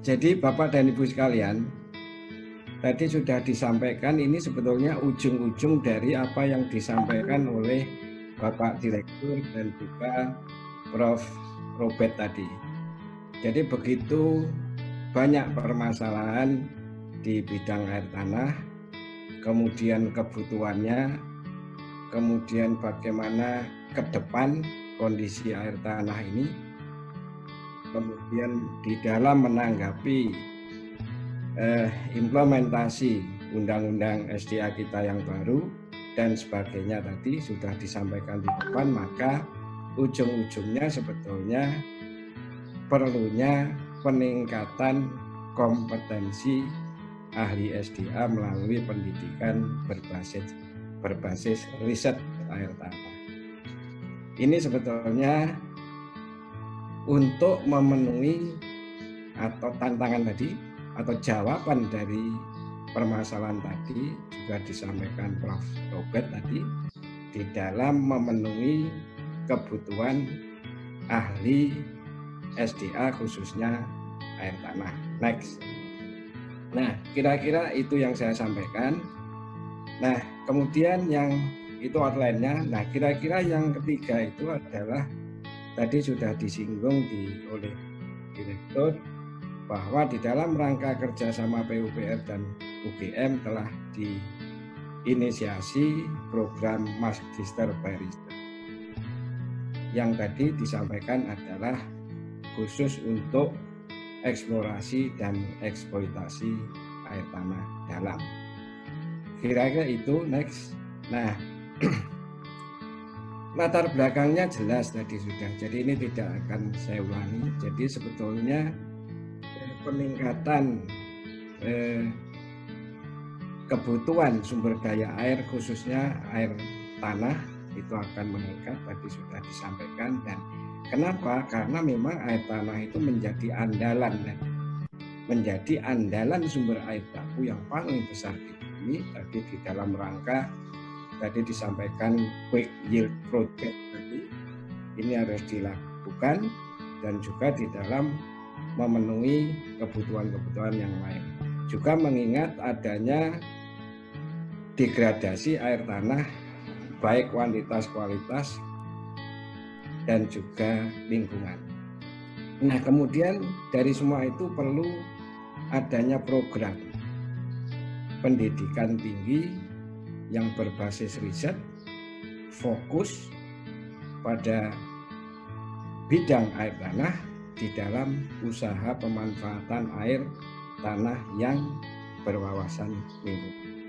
Jadi Bapak dan Ibu sekalian, tadi sudah disampaikan ini sebetulnya ujung-ujung dari apa yang disampaikan oleh Bapak Direktur dan juga Prof. Robert tadi. Jadi begitu banyak permasalahan di bidang air tanah, kemudian kebutuhannya, kemudian bagaimana ke depan kondisi air tanah ini, kemudian di dalam menanggapi implementasi Undang-Undang SDA kita yang baru dan sebagainya tadi sudah disampaikan di depan, maka ujung-ujungnya sebetulnya perlunya peningkatan kompetensi ahli SDA melalui pendidikan berbasis riset air tanah. Ini sebetulnya untuk memenuhi atau tantangan tadi atau jawaban dari permasalahan tadi juga disampaikan Prof. Robert tadi di dalam memenuhi kebutuhan ahli SDA khususnya air tanah. Next. Nah, kira-kira itu yang saya sampaikan. Nah, kemudian yang itu outline-nya. Nah, kira-kira yang ketiga itu adalah tadi sudah disinggung oleh Direktur bahwa di dalam rangka kerjasama PUPR dan UGM telah diinisiasi program Magister Barista. Yang tadi disampaikan adalah khusus untuk eksplorasi dan eksploitasi air tanah dalam. Kira-kira itu. Next. Nah, latar belakangnya jelas tadi sudah, jadi ini tidak akan saya ulangi. Jadi sebetulnya peningkatan kebutuhan sumber daya air khususnya air tanah itu akan meningkat, tadi sudah disampaikan. Dan kenapa? Karena memang air tanah itu menjadi andalan sumber air baku yang paling besar di bumi. Tadi di dalam rangka tadi disampaikan quick yield project tadi ini harus dilakukan dan juga di dalam memenuhi kebutuhan-kebutuhan yang lain. Juga mengingat adanya degradasi air tanah baik kuantitas-kualitas dan juga lingkungan. Nah, kemudian dari semua itu perlu adanya program pendidikan tinggi yang berbasis riset, fokus pada bidang air tanah di dalam usaha pemanfaatan air tanah yang berwawasan lingkungan.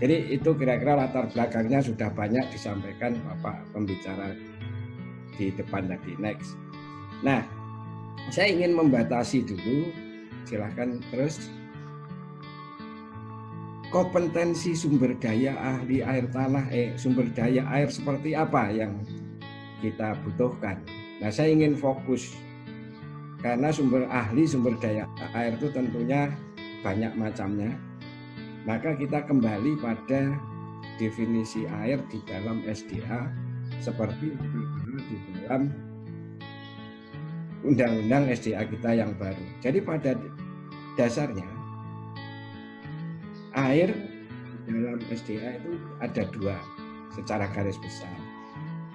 Jadi itu kira-kira latar belakangnya sudah banyak disampaikan Bapak pembicara di depan tadi. Next. Nah, saya ingin membatasi dulu, silahkan terus. Kompetensi sumber daya ahli air tanah, sumber daya air seperti apa yang kita butuhkan. Nah, saya ingin fokus karena sumber daya air itu tentunya banyak macamnya. Maka kita kembali pada definisi air di dalam SDA seperti di dalam Undang-Undang SDA kita yang baru. Jadi pada dasarnya air dalam SDA itu ada dua secara garis besar.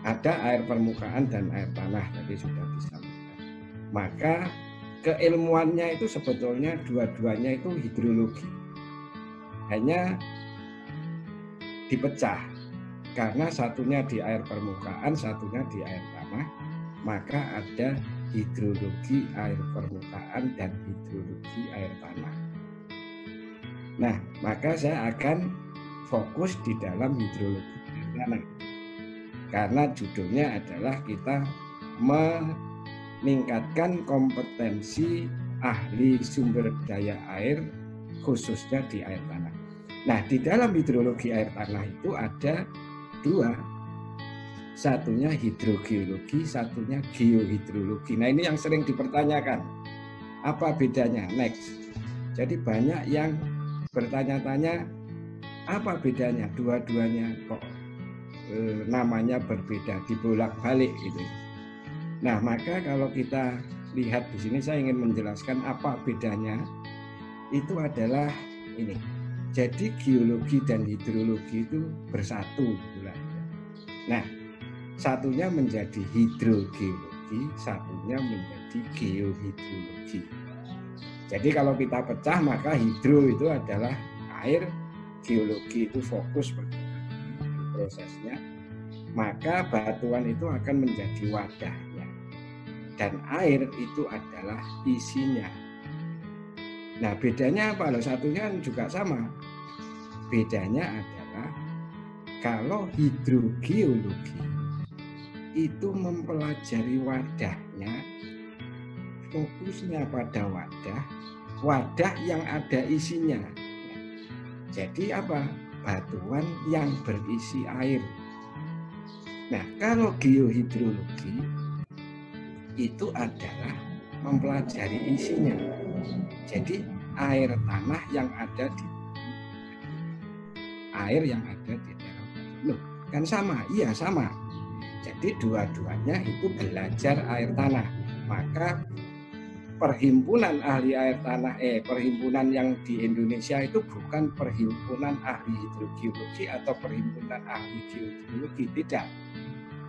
Ada air permukaan dan air tanah, tadi sudah disampaikan. Maka keilmuannya itu sebetulnya dua-duanya itu hidrologi. Hanya dipecah karena satunya di air permukaan, satunya di air tanah. Maka ada hidrologi air permukaan dan hidrologi air tanah. Nah, maka saya akan fokus di dalam hidrologi air tanah. Karena judulnya adalah kita meningkatkan kompetensi ahli sumber daya air khususnya di air tanah. Nah, di dalam hidrologi air tanah itu ada dua. Satunya hidrogeologi, satunya geohidrologi. Nah, ini yang sering dipertanyakan. Apa bedanya? Next. Jadi banyak yang bertanya-tanya apa bedanya, dua-duanya kok namanya berbeda, dibolak-balik gitu. Nah, maka kalau kita lihat di sini saya ingin menjelaskan apa bedanya. Itu adalah ini. Jadi geologi dan hidrologi itu bersatu. Nah, satunya menjadi hidrogeologi, satunya menjadi geohidrologi. Jadi kalau kita pecah maka hidro itu adalah air, geologi itu fokus pada prosesnya, maka batuan itu akan menjadi wadahnya. Dan air itu adalah isinya. Nah, bedanya apa? Loh, satunya juga sama. Bedanya adalah kalau hidrogeologi itu mempelajari wadahnya, fokusnya pada wadah yang ada isinya. Jadi apa? Batuan yang berisi air. Nah, kalau geohidrologi itu adalah mempelajari isinya. Jadi air tanah yang ada di dalam. Loh, kan sama? Iya, sama. Jadi dua-duanya itu belajar air tanah. Maka perhimpunan ahli air tanah, perhimpunan yang di Indonesia itu bukan perhimpunan ahli hidrogeologi atau perhimpunan ahli geologi, tidak.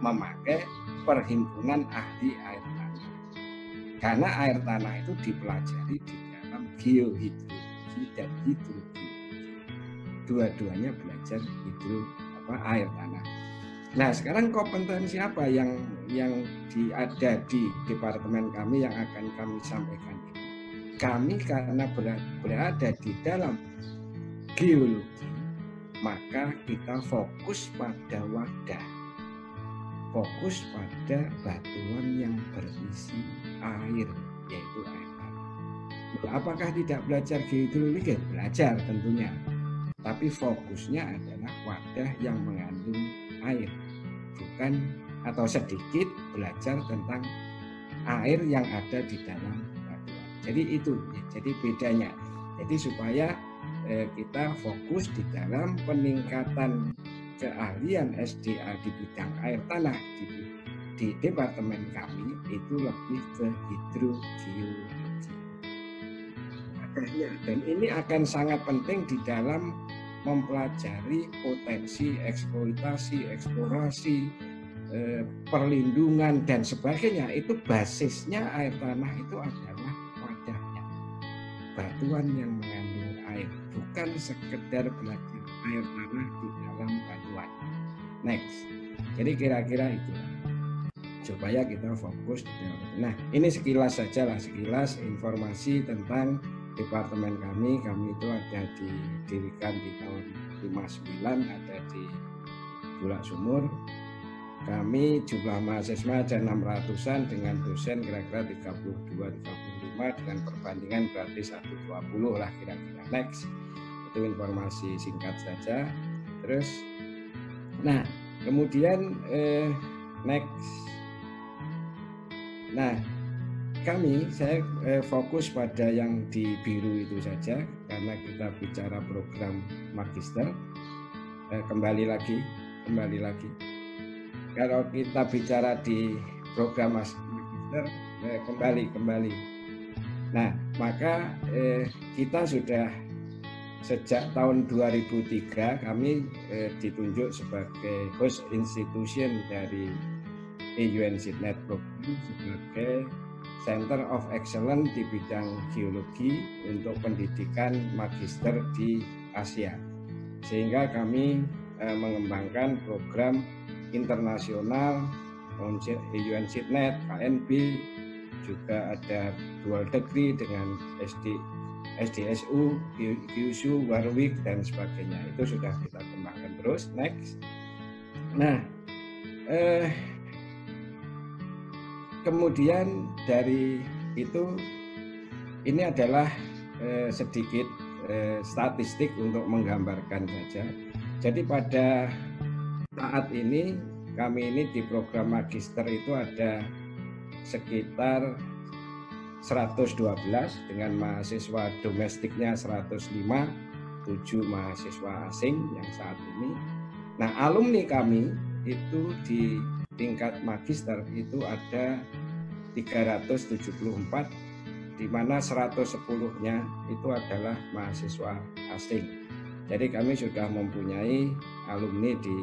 Memakai perhimpunan ahli air tanah. Karena air tanah itu dipelajari di dalam geohidrologi dan hidrogeologi. Dua-duanya belajar air tanah. Nah, sekarang kompetensi apa yang ada di departemen kami yang akan kami sampaikan ini? Kami karena berada di dalam geologi, maka kita fokus pada wadah, fokus pada batuan yang berisi air, yaitu air tanah. Apakah tidak belajar geologi? Belajar tentunya, tapi fokusnya adalah wadah yang mengandung air, bukan atau sedikit belajar tentang air yang ada di dalam batuan. Jadi itu, jadi bedanya. Jadi supaya kita fokus di dalam peningkatan keahlian SDA di bidang air tanah di departemen kami itu lebih ke hidrogeologi. Dan ini akan sangat penting di dalam mempelajari potensi eksploitasi, eksplorasi, perlindungan dan sebagainya. Itu basisnya air tanah itu adalah wadahnya, batuan yang mengandung air, bukan sekedar belajar air tanah di dalam batuan. Next, jadi kira-kira itu supaya kita fokus di dalam. Nah, ini sekilas saja lah, sekilas informasi tentang departemen kami. Kami itu ada didirikan di tahun 59, ada di Bulak Sumur. Kami jumlah mahasiswa ada 600-an dengan dosen kira-kira 32-35 dengan perbandingan berarti 120 lah kira-kira. Next, itu informasi singkat saja. Terus, nah kemudian next. Nah, saya fokus pada yang di biru itu saja karena kita bicara program magister. Kembali lagi. Kalau kita bicara di program magister, kembali. Nah, maka kita sudah sejak tahun 2003 kami ditunjuk sebagai host institution dari EUNCITNET program sebagai Center of Excellence di bidang geologi untuk pendidikan magister di Asia. Sehingga kami mengembangkan program internasional EUNCITNET, KNB, juga ada dual degree dengan SDSU, Kyushu, Warwick, dan sebagainya. Itu sudah kita kembangkan terus. Next. Nah, kemudian dari itu, ini adalah sedikit statistik untuk menggambarkan saja. Jadi pada saat ini, kami ini di program magister itu ada sekitar 112 dengan mahasiswa domestiknya 105, 7 mahasiswa asing yang saat ini. Nah, alumni kami itu di tingkat magister itu ada 374, di mana 110-nya itu adalah mahasiswa asing. Jadi kami sudah mempunyai alumni di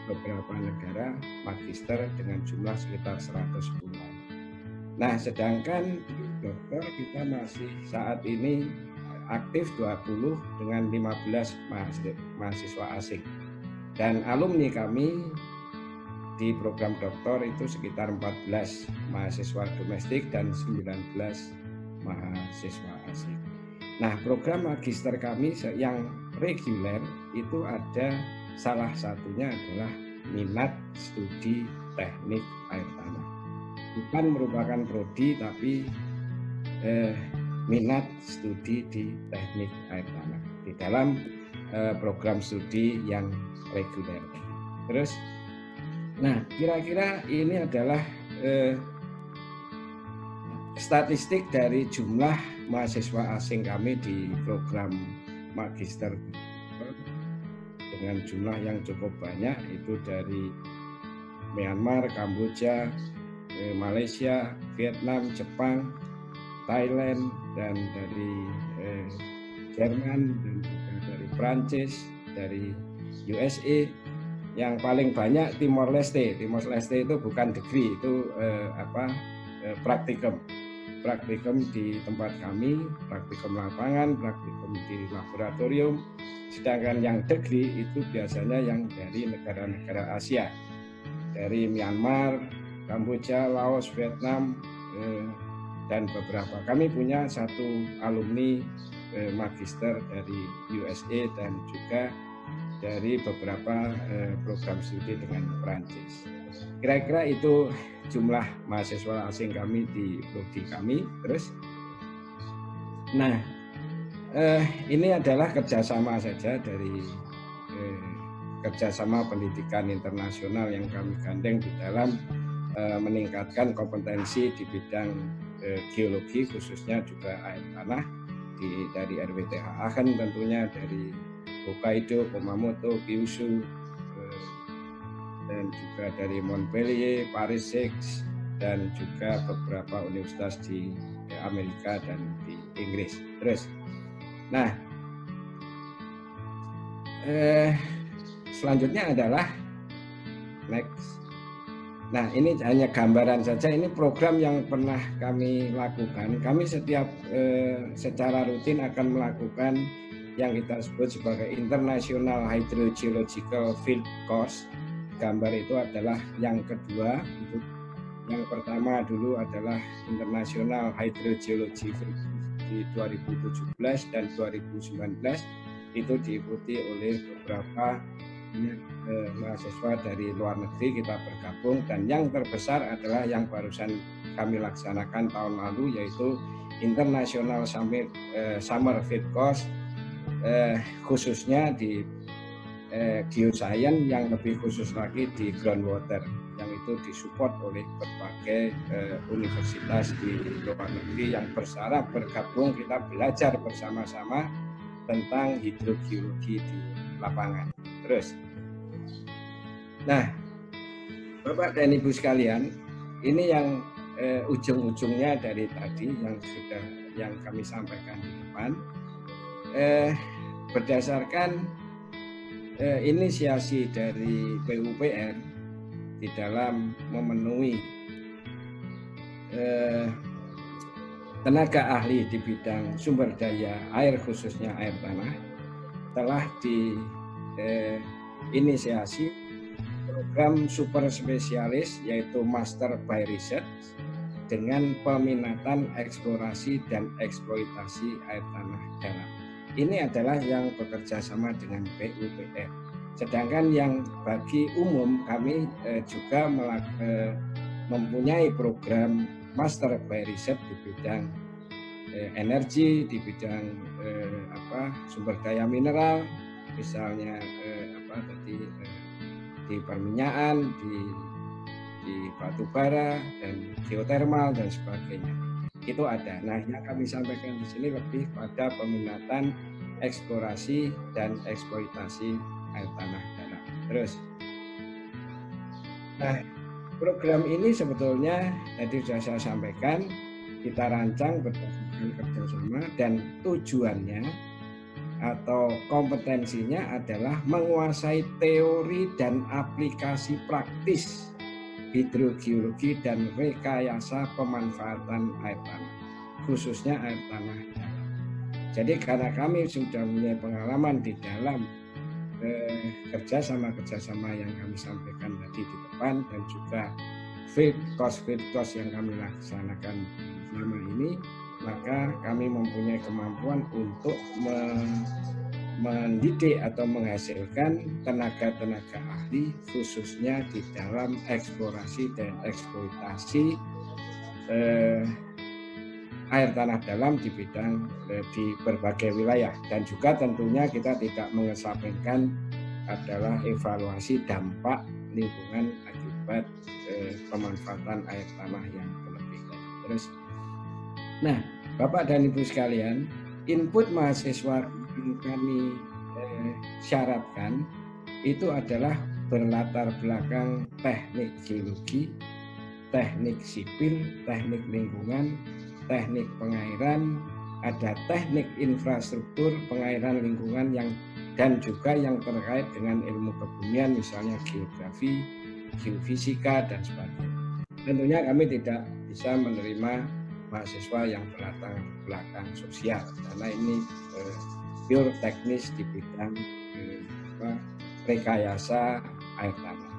beberapa negara magister dengan jumlah sekitar 110-an. Nah, sedangkan di dokter kita masih saat ini aktif 20 dengan 15 mahasiswa asing. Dan alumni kami di program doktor itu sekitar 14 mahasiswa domestik dan 19 mahasiswa asing. Nah, program magister kami yang reguler itu ada salah satunya adalah minat studi teknik air tanah. Bukan merupakan prodi, tapi minat studi di teknik air tanah di dalam program studi yang reguler. Terus, nah kira-kira ini adalah statistik dari jumlah mahasiswa asing kami di program magister dengan jumlah yang cukup banyak, itu dari Myanmar, Kamboja, Malaysia, Vietnam, Jepang, Thailand, dan dari Jerman, dan juga dari Prancis, dari USA. Yang paling banyak Timor Leste. Timor Leste itu bukan degree, itu praktikum. Praktikum di tempat kami, praktikum lapangan, praktikum di laboratorium. Sedangkan yang degree itu biasanya yang dari negara-negara Asia, dari Myanmar, Kamboja, Laos, Vietnam, dan beberapa. Kami punya satu alumni magister dari USA dan juga dari beberapa program studi dengan Perancis. Kira-kira itu jumlah mahasiswa asing kami di prodi kami. Terus, nah ini adalah kerjasama saja dari kerjasama pendidikan internasional yang kami gandeng di dalam meningkatkan kompetensi di bidang geologi, khususnya juga air tanah dari RWTH Aachen, tentunya dari Hokkaido, Kumamoto, Kyushu, dan juga dari Montpellier, Paris 6, dan juga beberapa universitas di Amerika dan di Inggris. Terus, nah selanjutnya adalah next. Nah, ini hanya gambaran saja. Ini program yang pernah kami lakukan. Kami setiap secara rutin akan melakukan yang kita sebut sebagai International Hydrogeological Field Course. Gambar itu adalah yang kedua. Yang pertama dulu adalah International Hydrogeology Field di 2017 dan 2019. Itu diikuti oleh beberapa mahasiswa dari luar negeri kita bergabung, dan yang terbesar adalah yang barusan kami laksanakan tahun lalu, yaitu International Summer Field Course, khususnya di geoscience, yang lebih khusus lagi di groundwater, yang itu disupport oleh berbagai universitas di luar negeri yang bersaraf bergabung. Kita belajar bersama-sama tentang hidrogeologi di lapangan. Terus, nah, Bapak dan Ibu sekalian, ini yang ujung-ujungnya dari tadi yang kami sampaikan di depan, berdasarkan inisiasi dari PUPR di dalam memenuhi tenaga ahli di bidang sumber daya air, khususnya air tanah, telah diinisiasi program super spesialis, yaitu Master by Research, dengan peminatan eksplorasi dan eksploitasi air tanah dalam. Ini adalah yang bekerja sama dengan PUPR. Sedangkan yang bagi umum, kami juga mempunyai program Master by Research di bidang energi, di bidang sumber daya mineral, misalnya di perminyakan, di batu bara dan geotermal dan sebagainya. Itu ada. Nah, yang kami sampaikan di sini lebih pada peminatan eksplorasi dan eksploitasi air tanah dalam. Terus, nah, program ini sebetulnya tadi sudah saya sampaikan, kita rancang berdasarkan kerjasama dan tujuannya atau kompetensinya adalah menguasai teori dan aplikasi praktis hidrogeologi dan rekayasa pemanfaatan air tanah, khususnya air tanah dalam. Jadi karena kami sudah punya pengalaman di dalam kerjasama yang kami sampaikan tadi di depan, dan juga field cost yang kami laksanakan selama ini, maka kami mempunyai kemampuan untuk mendidik atau menghasilkan tenaga-tenaga ahli khususnya di dalam eksplorasi dan eksploitasi air tanah dalam di bidang di berbagai wilayah. Dan juga tentunya kita tidak mengesampingkan adalah evaluasi dampak lingkungan akibat pemanfaatan air tanah yang berlebih. Terus, nah Bapak dan Ibu sekalian, input mahasiswa kami syaratkan itu adalah berlatar belakang teknik geologi, teknik sipil, teknik lingkungan, teknik pengairan, ada teknik infrastruktur pengairan lingkungan dan juga yang terkait dengan ilmu kebumian, misalnya geografi, geofisika, dan sebagainya. Tentunya kami tidak bisa menerima mahasiswa yang berlatar belakang sosial, karena ini pure teknis di bidang rekayasa air tanah.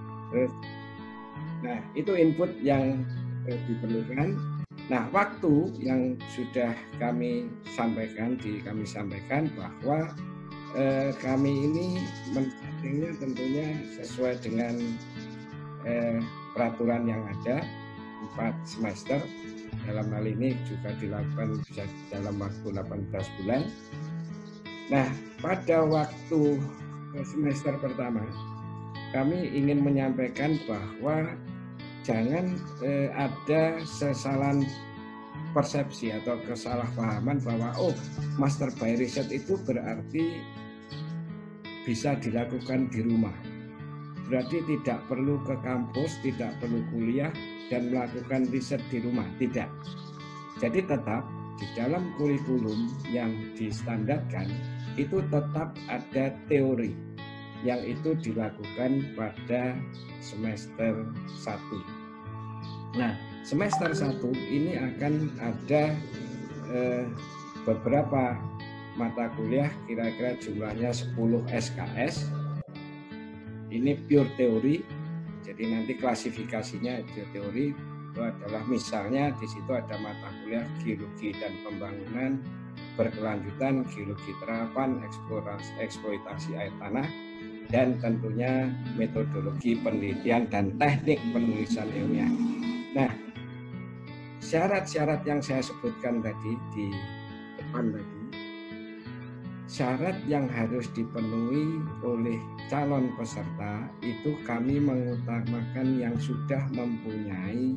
Nah, itu input yang diperlukan. Nah, waktu yang sudah kami sampaikan bahwa kami ini mensettingnya tentunya sesuai dengan peraturan yang ada 4 semester. Dalam hal ini juga dilakukan bisa dalam waktu 18 bulan. Nah, pada waktu semester pertama, kami ingin menyampaikan bahwa jangan ada kesalahan persepsi atau kesalahpahaman bahwa master by riset itu berarti bisa dilakukan di rumah. Berarti tidak perlu ke kampus, tidak perlu kuliah dan melakukan riset di rumah. Tidak. Jadi tetap di dalam kurikulum yang distandarkan itu tetap ada teori yang itu dilakukan pada semester 1. Nah, semester 1 ini akan ada beberapa mata kuliah, kira-kira jumlahnya 10 SKS. Ini pure teori, jadi nanti klasifikasinya itu teori. Itu adalah misalnya di situ ada mata kuliah geologi dan pembangunan berkelanjutan, geologi terapan, eksploitasi air tanah, dan tentunya metodologi penelitian dan teknik penulisan ilmiah. Nah, syarat-syarat yang saya sebutkan tadi di depan tadi, syarat yang harus dipenuhi oleh calon peserta itu kami mengutamakan yang sudah mempunyai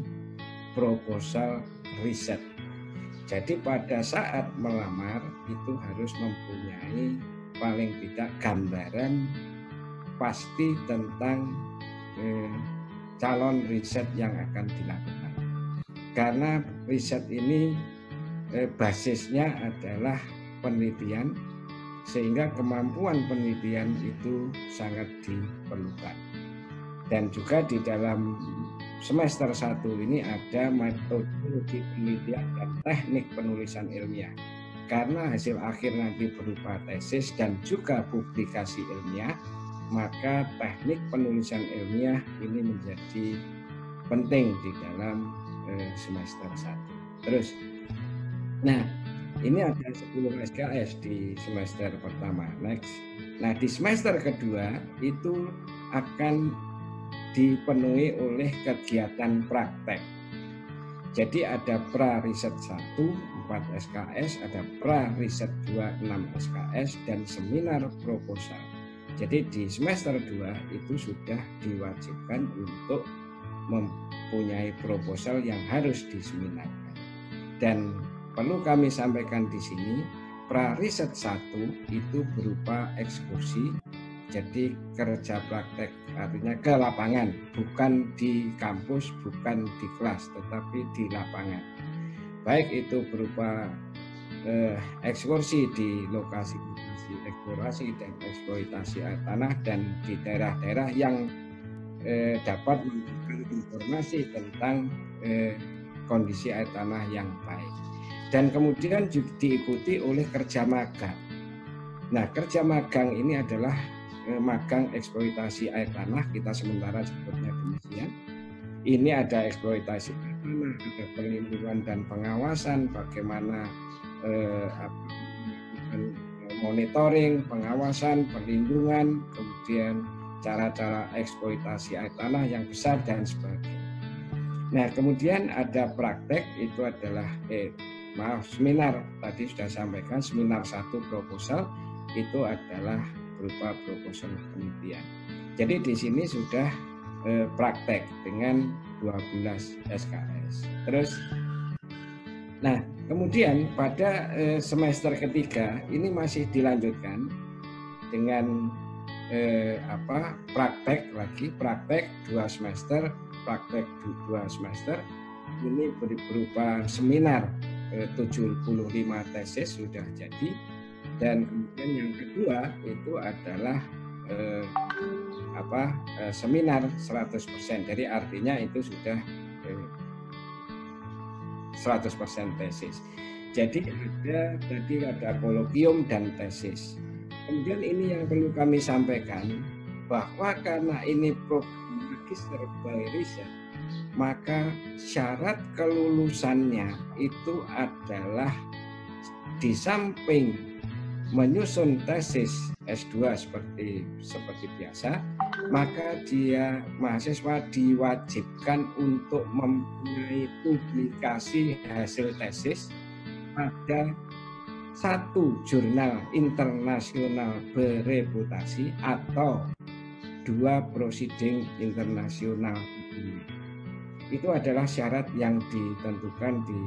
proposal riset. Jadi pada saat melamar itu harus mempunyai paling tidak gambaran pasti tentang calon riset yang akan dilakukan. Karena riset ini basisnya adalah penelitian, sehingga kemampuan penelitian itu sangat diperlukan. Dan juga di dalam semester 1 ini ada metodologi penelitian dan teknik penulisan ilmiah. Karena hasil akhir nanti berupa tesis dan juga publikasi ilmiah, maka teknik penulisan ilmiah ini menjadi penting di dalam semester 1. Terus, nah ini ada 10 SKS di semester pertama. Next. Nah, di semester kedua itu akan dipenuhi oleh kegiatan praktek. Jadi ada pra-riset 1, 4 SKS, ada pra-riset 2, 6 SKS, dan seminar proposal. Jadi di semester 2 itu sudah diwajibkan untuk mempunyai proposal yang harus diseminarkan. Dan perlu kami sampaikan di sini, pra-riset 1 itu berupa ekskursi, jadi kerja praktek, artinya ke lapangan, bukan di kampus, bukan di kelas, tetapi di lapangan. Baik itu berupa ekskursi di lokasi-lokasi eksplorasi dan eksploitasi air tanah dan di daerah-daerah yang dapat memberikan informasi tentang kondisi air tanah yang baik. Dan kemudian juga diikuti oleh kerja magang. Nah, kerja magang ini adalah magang eksploitasi air tanah, kita sementara sebutnya demikian. Ini ada eksploitasi air tanah, ada perlindungan dan pengawasan, bagaimana monitoring, pengawasan, perlindungan, kemudian cara-cara eksploitasi air tanah yang besar dan sebagainya. Nah, kemudian ada praktek, itu adalah seminar, tadi sudah sampaikan seminar 1 proposal itu adalah berupa proposal penelitian. Jadi di sini sudah praktek dengan 12 SKS. Terus, nah kemudian pada semester ketiga ini masih dilanjutkan dengan praktek 2 semester, praktek 2 semester ini berupa seminar 75 tesis sudah jadi, dan kemudian yang kedua itu adalah seminar 100%. Jadi artinya itu sudah 100% tesis. Jadi ada kolokium dan tesis. Kemudian ini yang perlu kami sampaikan, bahwa karena ini program magister by riset, maka syarat kelulusannya itu adalah di samping menyusun tesis S2 seperti biasa, maka dia mahasiswa diwajibkan untuk mempunyai publikasi hasil tesis pada 1 jurnal internasional bereputasi atau 2 proceeding internasional. Itu adalah syarat yang ditentukan di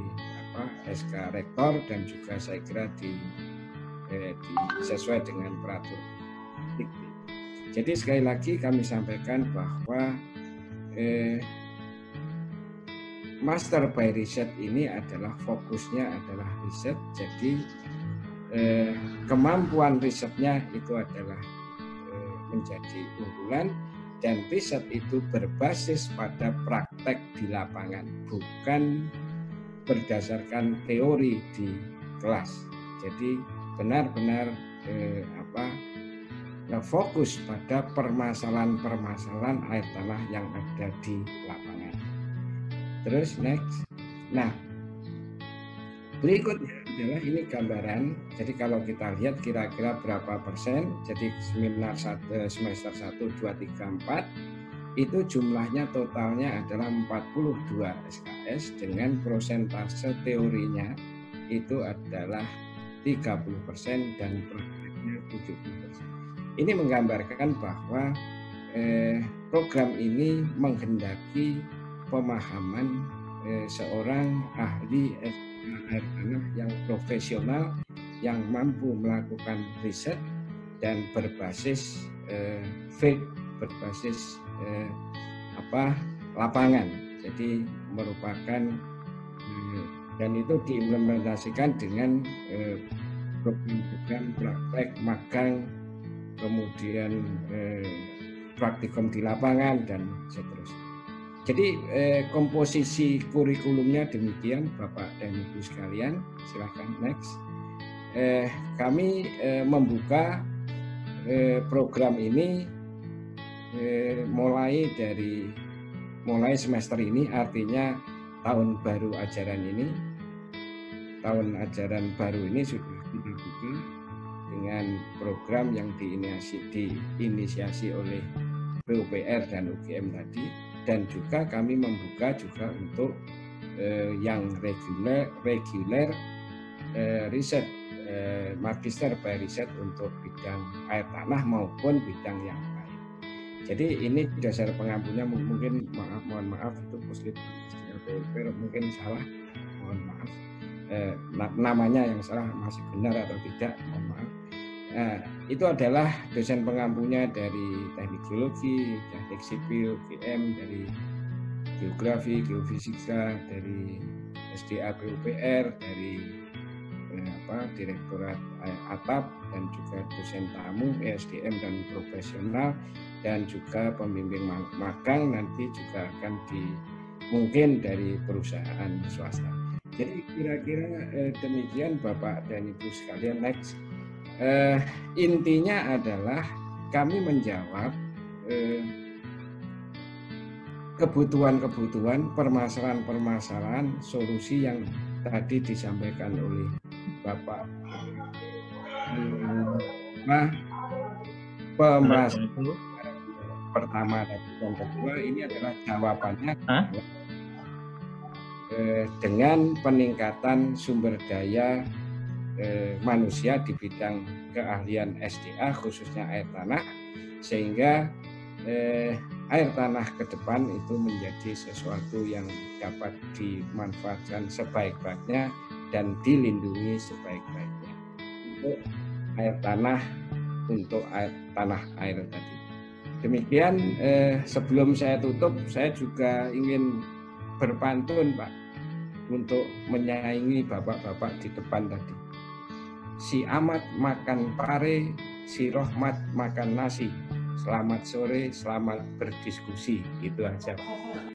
SK Rektor dan juga saya kira sesuai dengan peraturan. Jadi sekali lagi kami sampaikan bahwa Master by Riset ini adalah fokusnya adalah riset. Jadi kemampuan risetnya itu adalah menjadi unggulan, dan riset itu berbasis pada praktek di lapangan, bukan berdasarkan teori di kelas. Jadi benar-benar fokus pada permasalahan-permasalahan air tanah yang ada di lapangan. Terus next. Nah, berikutnya adalah ini gambaran. Jadi kalau kita lihat kira-kira berapa persen, jadi seminar semester 1, 2, 3, 4 itu jumlahnya totalnya adalah 42 SKS dengan prosentase teorinya itu adalah 30% dan prakteknya 70%. Ini menggambarkan bahwa program ini menghendaki pemahaman seorang ahli air tanah yang profesional, yang mampu melakukan riset dan berbasis field, berbasis lapangan. Jadi merupakan dan itu diimplementasikan dengan program-program praktek magang, kemudian praktikum di lapangan dan seterusnya. Jadi komposisi kurikulumnya demikian, Bapak dan Ibu sekalian. Silahkan next. Kami membuka program ini mulai semester ini, artinya tahun baru ajaran ini. Tahun ajaran baru ini sudah kita buka dengan program yang diinisiasi oleh PUPR dan UGM tadi, dan juga kami membuka juga untuk yang reguler riset, magister by riset untuk bidang air tanah maupun bidang yang lain. Jadi ini dasar pengampunya mungkin mohon maaf itu Puslit PUPR mungkin salah, mohon maaf. Namanya yang salah, masih benar atau tidak, mohon maaf. Nah, itu adalah dosen pengampunya dari teknik geologi, teknik sipil, GM, dari geografi, geofisika, dari SDA PUPR, dari Direktorat Atap, dan juga dosen tamu ESDM dan profesional, dan juga pembimbing magang nanti juga akan mungkin dari perusahaan swasta. Jadi kira-kira demikian Bapak dan Ibu sekalian. Next, intinya adalah kami menjawab kebutuhan-kebutuhan, permasalahan-permasalahan, solusi yang tadi disampaikan oleh Bapak. Pembahasan pertama dan kedua ini adalah jawabannya dengan peningkatan sumber daya manusia di bidang keahlian SDA khususnya air tanah, sehingga air tanah ke depan itu menjadi sesuatu yang dapat dimanfaatkan sebaik-baiknya dan dilindungi sebaik-baiknya untuk air tanah, untuk tanah air tadi. Demikian, sebelum saya tutup, saya juga ingin berpantun Pak untuk menyaingi bapak-bapak di depan tadi. Si Ahmad makan pare, si Rohmat makan nasi. Selamat sore, selamat berdiskusi. Itu aja.